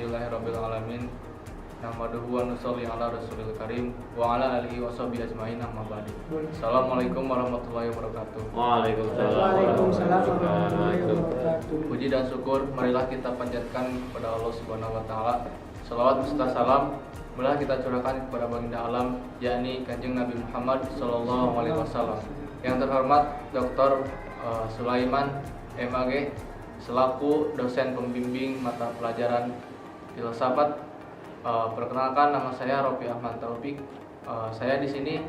Alhamdulillahirabbil alamin. Nahmaduhu wa nusolli ala rasulil karim wa ala alihi wa sahbihi ajmain, amma ba'du. Assalamualaikum warahmatullahi wabarakatuh. Waalaikumsalam warahmatullahi wabarakatuh. Puji dan syukur marilah kita panjatkan kepada Allah Subhanahu wa taala. Salawat serta salam marilah kita curahkan kepada baginda alam, yakni Kanjeng Nabi Muhammad sallallahu alaihi wasallam. Yang terhormat Dr. Sulaiman MAG selaku dosen pembimbing mata pelajaran filsafat. Perkenalkan, nama saya Rofi Ahmad Taufik. Saya di sini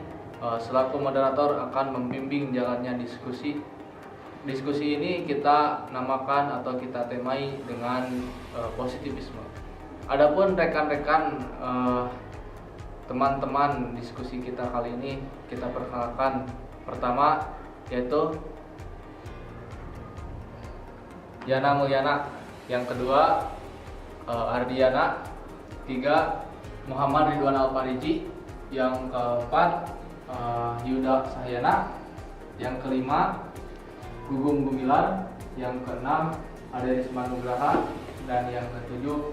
selaku moderator akan membimbing jalannya diskusi. Diskusi ini kita namakan atau kita temai dengan positivisme. Adapun rekan-rekan teman-teman diskusi kita kali ini kita perkenalkan. Pertama yaitu Yana Mulyana, yang kedua Ardiana, tiga Muhammad Ridwan Alfariji, yang keempat Yuda Sahyana, yang kelima Gugum Gumilar, yang keenam Aderisma Nugraha, dan yang ketujuh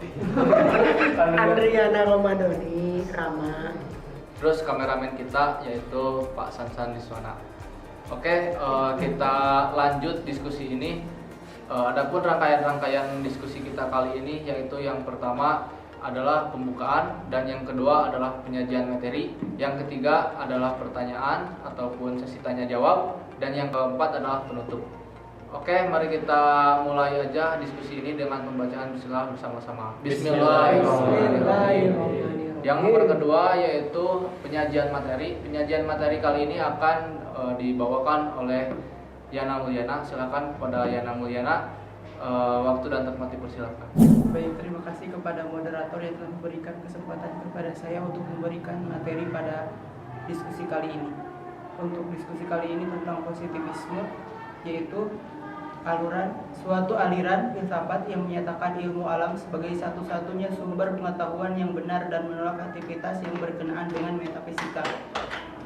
Andriana Romadoni Rama. Terus kameramen kita yaitu Pak Sansan Diswana. Oke, kita lanjut diskusi ini. Adapun rangkaian diskusi kita kali ini yaitu yang pertama adalah pembukaan, dan yang kedua adalah penyajian materi, yang ketiga adalah pertanyaan ataupun sesi tanya jawab, dan yang keempat adalah penutup. Oke, mari kita mulai aja diskusi ini dengan pembacaan bismillah bersama-sama. Bismillahirrahmanirrahim. Yang nomor kedua yaitu penyajian materi. Penyajian materi kali ini akan dibawakan oleh Yana Mulyana. Silakan kepada Yana Mulyana. Waktu dan tempat dipersilakan. Baik, terima kasih kepada moderator yang telah memberikan kesempatan kepada saya untuk memberikan materi pada diskusi kali ini. Untuk diskusi kali ini tentang positivisme, yaitu suatu aliran filsafat yang menyatakan ilmu alam sebagai satu-satunya sumber pengetahuan yang benar dan menolak aktivitas yang berkenaan dengan metafisika.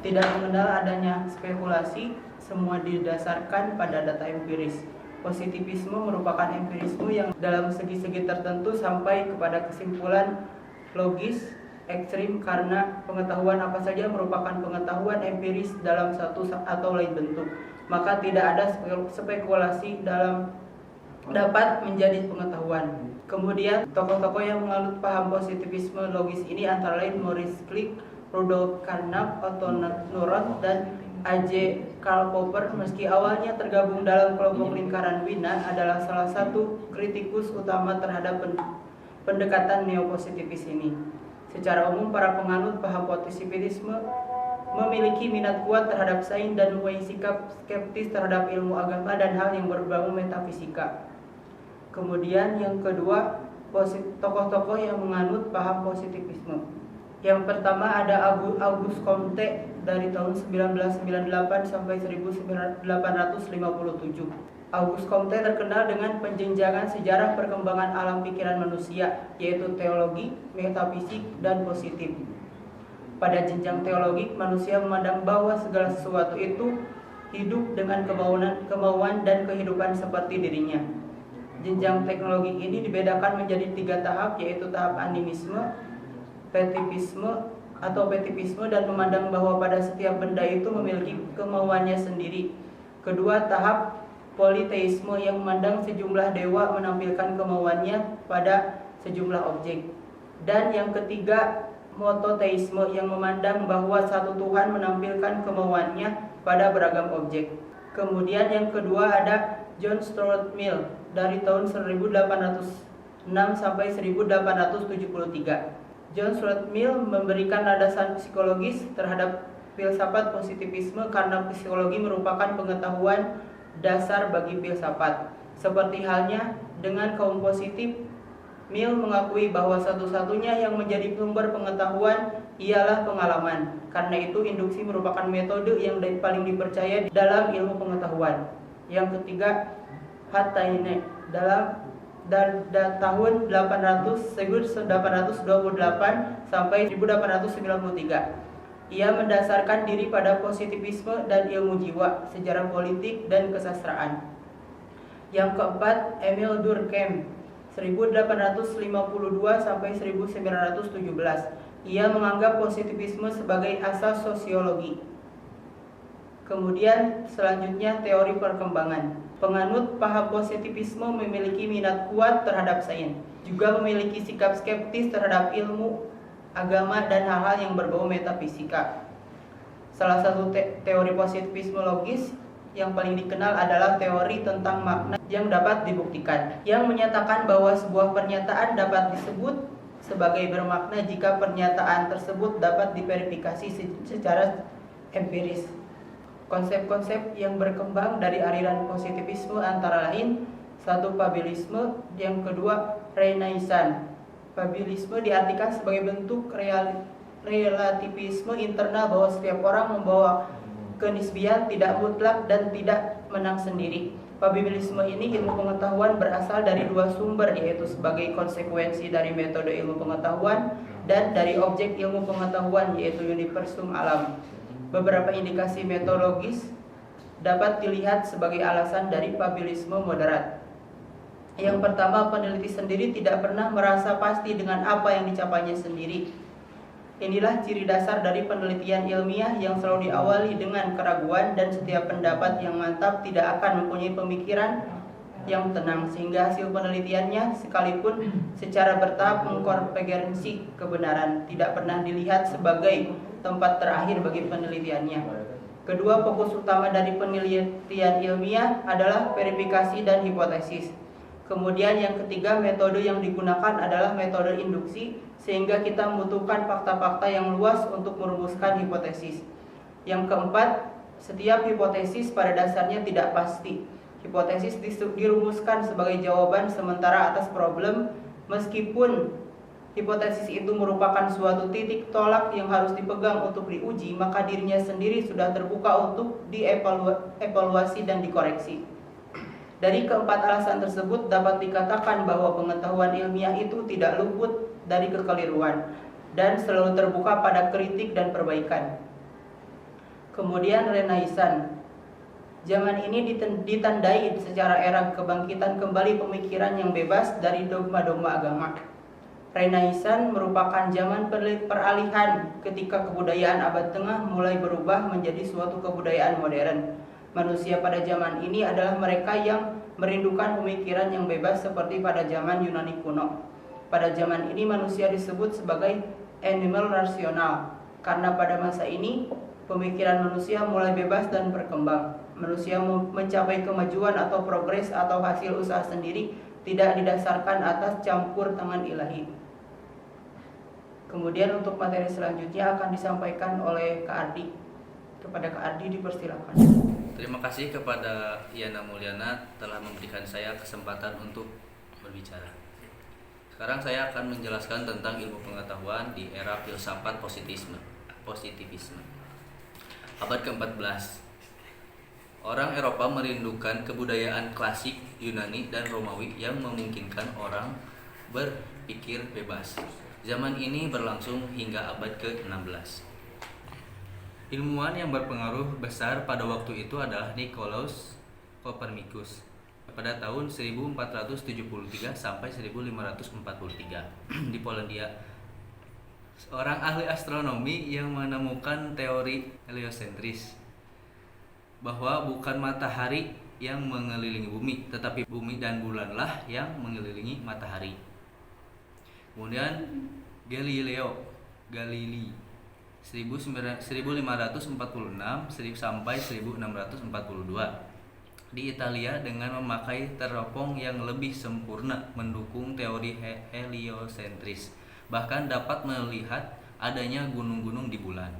Tidak mengenal adanya spekulasi, semua didasarkan pada data empiris. Positivisme merupakan empirisme yang dalam segi-segi tertentu sampai kepada kesimpulan logis ekstrim, karena pengetahuan apa saja merupakan pengetahuan empiris dalam satu atau lain bentuk, maka tidak ada spekulasi dalam dapat menjadi pengetahuan. Kemudian tokoh-tokoh yang menganut paham positivisme logis ini antara lain Maurice Click, Rudolf Carnap, Otto Neurath, dan A.J. Karl Popper. Meski awalnya tergabung dalam kelompok lingkaran Wiener, adalah salah satu kritikus utama terhadap pendekatan neopositivis ini. Secara umum, para penganut paham positivisme memiliki minat kuat terhadap sains dan mempunyai sikap skeptis terhadap ilmu agama dan hal yang berbau metafisika. Kemudian yang kedua, tokoh-tokoh yang menganut paham positivisme. Yang pertama ada Auguste Comte dari tahun 1998 sampai 1857. Auguste Comte terkenal dengan penjenjangan sejarah perkembangan alam pikiran manusia, yaitu teologi, metafisik, dan positif. Pada jenjang teologi, manusia memandang bahwa segala sesuatu itu hidup dengan kemauan dan kehidupan seperti dirinya. Jenjang teknologi ini dibedakan menjadi 3 tahap, yaitu tahap animisme, petivisme dan memandang bahwa pada setiap benda itu memiliki kemauannya sendiri. Kedua, tahap politeisme yang memandang sejumlah dewa menampilkan kemauannya pada sejumlah objek. Dan yang ketiga, monoteisme yang memandang bahwa satu Tuhan menampilkan kemauannya pada beragam objek. Kemudian yang kedua ada John Stuart Mill dari tahun 1806 sampai 1873. John Stuart Mill memberikan landasan psikologis terhadap filsafat positivisme karena psikologi merupakan pengetahuan dasar bagi filsafat. Seperti halnya dengan kaum positif, Mill mengakui bahwa satu-satunya yang menjadi sumber pengetahuan ialah pengalaman. Karena itu induksi merupakan metode yang paling dipercaya dalam ilmu pengetahuan. Yang ketiga, Hataine dalam tahun 1828 sampai 1893. Ia mendasarkan diri pada positivisme dan ilmu jiwa, sejarah politik, dan kesastraan. Yang keempat, Emile Durkheim 1852 sampai 1917. Ia menganggap positivisme sebagai asas sosiologi. Kemudian selanjutnya teori perkembangan. Penganut paham positivisme memiliki minat kuat terhadap sains, juga memiliki sikap skeptis terhadap ilmu, agama, dan hal-hal yang berbau metafisika. Salah satu teori positivisme logis yang paling dikenal adalah teori tentang makna yang dapat dibuktikan, yang menyatakan bahwa sebuah pernyataan dapat disebut sebagai bermakna jika pernyataan tersebut dapat diverifikasi secara empiris. Konsep-konsep yang berkembang dari aliran positivisme antara lain: satu, Fabilisme; yang kedua, Renaissance. Fabilisme diartikan sebagai bentuk relativisme internal bahwa setiap orang membawa kenisbian, tidak mutlak dan tidak menang sendiri. Fabilisme ini ilmu pengetahuan berasal dari dua sumber, yaitu sebagai konsekuensi dari metode ilmu pengetahuan dan dari objek ilmu pengetahuan, yaitu universum alam. Beberapa indikasi metodologis dapat dilihat sebagai alasan dari fabilisme moderat. Yang pertama, peneliti sendiri tidak pernah merasa pasti dengan apa yang dicapainya sendiri. Inilah ciri dasar dari penelitian ilmiah yang selalu diawali dengan keraguan, dan setiap pendapat yang mantap tidak akan mempunyai pemikiran yang tenang, sehingga hasil penelitiannya sekalipun secara bertahap mengkonvergensi kebenaran tidak pernah dilihat sebagai tempat terakhir bagi penelitiannya. Kedua, fokus utama dari penelitian ilmiah adalah verifikasi dan hipotesis. Kemudian yang ketiga, metode yang digunakan adalah metode induksi, sehingga kita membutuhkan fakta-fakta yang luas untuk merumuskan hipotesis. Yang keempat, setiap hipotesis pada dasarnya tidak pasti. Hipotesis dirumuskan sebagai jawaban sementara atas problem, meskipun hipotesis itu merupakan suatu titik tolak yang harus dipegang untuk diuji, maka dirinya sendiri sudah terbuka untuk dievaluasi dan dikoreksi. Dari keempat alasan tersebut dapat dikatakan bahwa pengetahuan ilmiah itu tidak luput dari kekeliruan dan selalu terbuka pada kritik dan perbaikan. Kemudian Renaissance. Zaman ini ditandai secara era kebangkitan kembali pemikiran yang bebas dari dogma-dogma agama. Renaissance merupakan zaman peralihan ketika kebudayaan abad tengah mulai berubah menjadi suatu kebudayaan modern. Manusia pada zaman ini adalah mereka yang merindukan pemikiran yang bebas seperti pada zaman Yunani kuno. Pada zaman ini manusia disebut sebagai animal rasional, karena pada masa ini pemikiran manusia mulai bebas dan berkembang. Manusia mencapai kemajuan atau progres atau hasil usaha sendiri, tidak didasarkan atas campur tangan ilahi. Kemudian untuk materi selanjutnya akan disampaikan oleh Kak Ardi. Kepada Kak Ardi dipersilakan. Terima kasih kepada Yana Mulyana telah memberikan saya kesempatan untuk berbicara. Sekarang saya akan menjelaskan tentang ilmu pengetahuan di era filsafat positivisme. Abad ke-14. Orang Eropa merindukan kebudayaan klasik Yunani dan Romawi yang memungkinkan orang berpikir bebas. Zaman ini berlangsung hingga abad ke-16. Ilmuwan yang berpengaruh besar pada waktu itu adalah Nicolaus Copernicus pada tahun 1473 sampai 1543 di Polandia. Seorang ahli astronomi yang menemukan teori heliosentris, bahwa bukan matahari yang mengelilingi bumi, tetapi bumi dan bulanlah yang mengelilingi matahari. Kemudian Galilei 1546 sampai 1642 di Italia dengan memakai teropong yang lebih sempurna mendukung teori heliosentris, bahkan dapat melihat adanya gunung-gunung di bulan.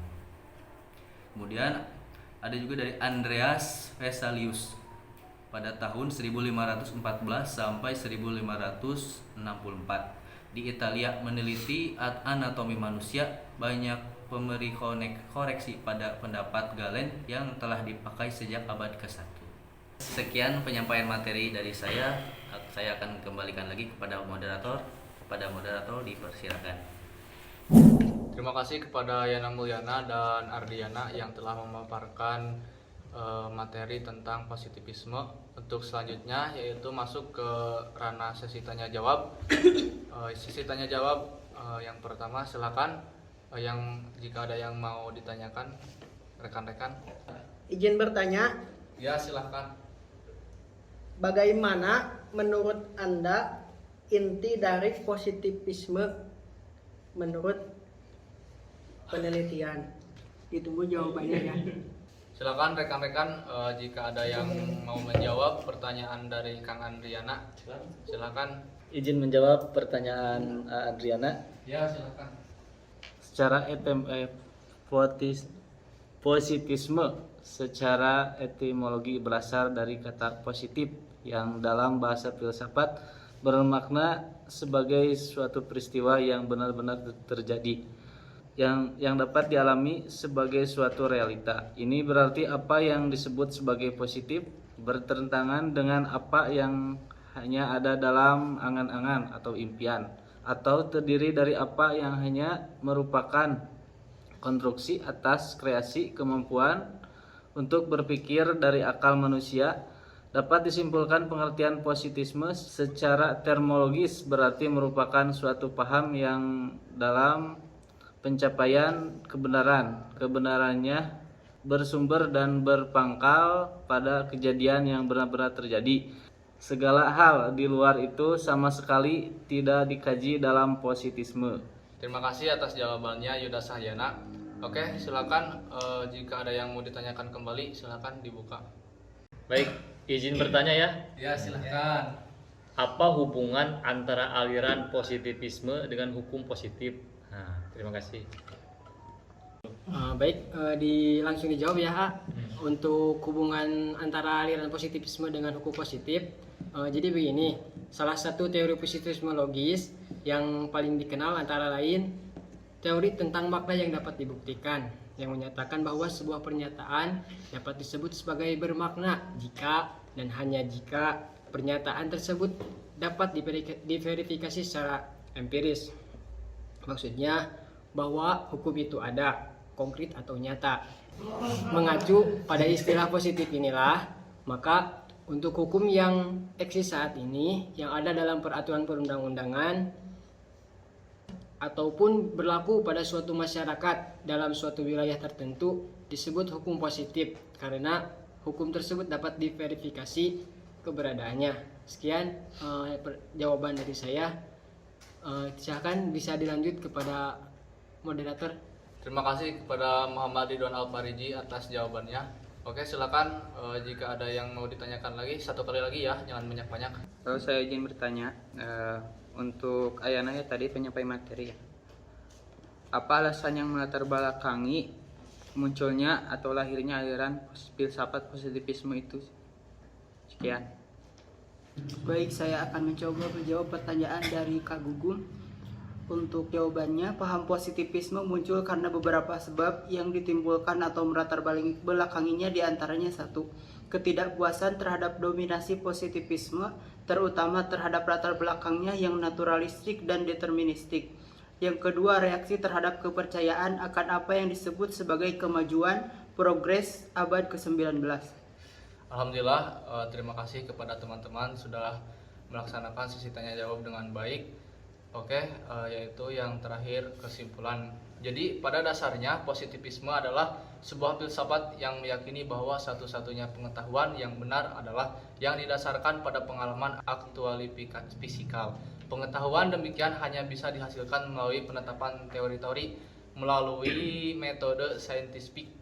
Kemudian ada juga dari Andreas Vesalius pada tahun 1514 sampai 1564 di Italia meneliti anatomi manusia. Banyak pemberi koreksi pada pendapat Galen yang telah dipakai sejak abad ke-1. Sekian penyampaian materi dari saya akan kembalikan lagi kepada moderator. Kepada moderator dipersilakan. Terima kasih kepada Yana Mulyana dan Ardiana yang telah memaparkan materi tentang positivisme. Untuk selanjutnya yaitu masuk ke ranah sesi tanya jawab. Sesi tanya jawab yang pertama, silakan yang jika ada yang mau ditanyakan rekan-rekan. Izin bertanya, Ya, silakan. bagaimana menurut Anda inti dari positivisme menurut penelitian? Ditunggu jawabannya ya. Silakan rekan-rekan, jika ada yang mau menjawab pertanyaan dari Kang Andriana, silakan. Izin menjawab pertanyaan Adriana. Ya, silakan. Secara positivisme secara etimologi berasal dari kata positif yang dalam bahasa filsafat bermakna sebagai suatu peristiwa yang benar-benar terjadi yang dapat dialami sebagai suatu realita. Ini berarti apa yang disebut sebagai positif bertentangan dengan apa yang hanya ada dalam angan-angan atau impian, atau terdiri dari apa yang hanya merupakan konstruksi atas kreasi kemampuan untuk berpikir dari akal manusia. Dapat disimpulkan pengertian positivisme secara termologis berarti merupakan suatu paham yang dalam pencapaian kebenarannya bersumber dan berpangkal pada kejadian yang benar-benar terjadi. Segala hal di luar itu sama sekali tidak dikaji dalam positivisme. Terima kasih atas jawabannya Yuda Sahyana. Oke, silakan jika ada yang mau ditanyakan kembali, silakan dibuka. Baik, izin bertanya ya. Ya, silakan. Apa hubungan antara aliran positivisme dengan hukum positif? Nah, terima kasih. Baik, langsung dijawab ya, Ha. Untuk hubungan antara aliran positivisme dengan hukum positif, jadi begini, salah satu teori positivisme logis yang paling dikenal antara lain teori tentang makna yang dapat dibuktikan, yang menyatakan bahwa sebuah pernyataan dapat disebut sebagai bermakna jika dan hanya jika pernyataan tersebut dapat diverifikasi secara empiris. Maksudnya bahwa hukum itu ada, konkret atau nyata. Mengacu pada istilah positif inilah, maka untuk hukum yang eksis saat ini, yang ada dalam peraturan perundang-undangan ataupun berlaku pada suatu masyarakat dalam suatu wilayah tertentu disebut hukum positif karena hukum tersebut dapat diverifikasi keberadaannya. Sekian jawaban dari saya. Silakan bisa dilanjut kepada moderator. Terima kasih kepada Muhammad Ridwan Al-Fariji atas jawabannya. Oke, silakan jika ada yang mau ditanyakan lagi, satu kali lagi ya, jangan banyak-banyak. Kalau saya izin bertanya, untuk Ayana ya tadi penyampaian materi ya. Apa alasan yang melatar belakangi munculnya atau lahirnya aliran filsafat positivisme itu? Sekian. Baik, saya akan mencoba menjawab pertanyaan dari Kak Gugum. Untuk jawabannya, paham positivisme muncul karena beberapa sebab yang ditimbulkan atau melatar belakanginya, diantaranya satu, ketidakpuasan terhadap dominasi positivisme, terutama terhadap latar belakangnya yang naturalistik dan deterministik. Yang kedua, reaksi terhadap kepercayaan akan apa yang disebut sebagai kemajuan progres abad ke-19. Alhamdulillah, terima kasih kepada teman-teman sudah melaksanakan sesi tanya jawab dengan baik. Oke, yaitu yang terakhir kesimpulan. Jadi pada dasarnya positivisme adalah sebuah filsafat yang meyakini bahwa satu-satunya pengetahuan yang benar adalah yang didasarkan pada pengalaman aktuali fisikal. Pengetahuan demikian hanya bisa dihasilkan melalui penetapan teori-teori melalui metode saintifik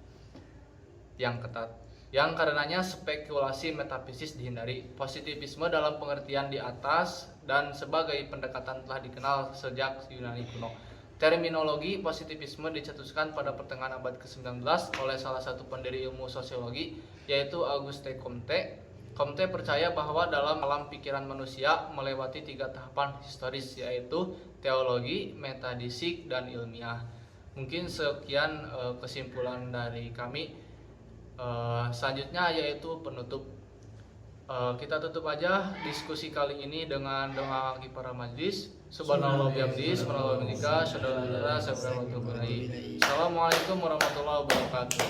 yang ketat. Yang karenanya spekulasi metafisis dihindari. Positivisme dalam pengertian di atas dan sebagai pendekatan telah dikenal sejak Yunani kuno. Terminologi positivisme dicetuskan pada pertengahan abad ke-19 oleh salah satu pendiri ilmu sosiologi, yaitu Auguste Comte. Comte percaya bahwa dalam alam pikiran manusia melewati 3 tahapan historis, yaitu teologi, metafisik, dan ilmiah. Mungkin sekian kesimpulan dari kami. Selanjutnya yaitu penutup. Kita tutup aja diskusi kali ini dengan doa kifarah majlis. Subhanallah bihamdihi, subhanallah bihamdika, syadallah, Assalamualaikum warahmatullahi wabarakatuh.